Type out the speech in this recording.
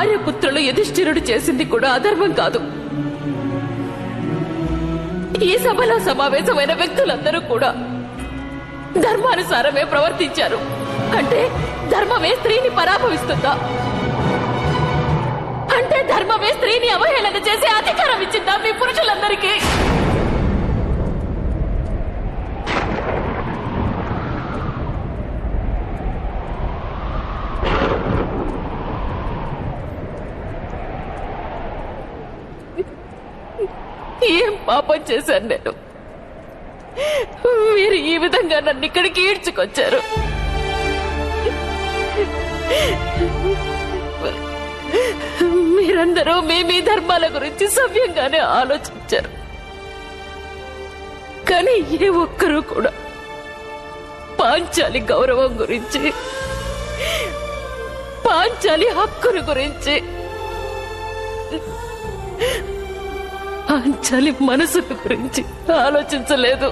ఆర్యపుత్రులు యుధిష్ఠిరుడు చేసింది కూడా అధర్మం కాదు. ఈ సభలో సమావేశమైన వ్యక్తులందరూ కూడా ధర్మానుసారమే ప్రవర్తించారు. అంటే ధర్మమే స్త్రీని పరాభవిస్తుందా? అంటే ధర్మమే స్త్రీని అవహేళన చేసే అధికారం ఇచ్చిందా మీ పురుషులందరికీ? ఏం పాపం చేశాను నేను? మీరు ఈ విధంగా నన్ను ఇక్కడికి ఈడ్చుకొచ్చారు. మీరందరూ మీ ధర్మాల గురించి సవ్యంగానే ఆలోచించారు. కానీ ఏ ఒక్కరూ కూడా పాంచాలి గౌరవం గురించి, పాంచాలి హక్కుల గురించి, పాంచాలి మనసుల గురించి ఆలోచించలేదు.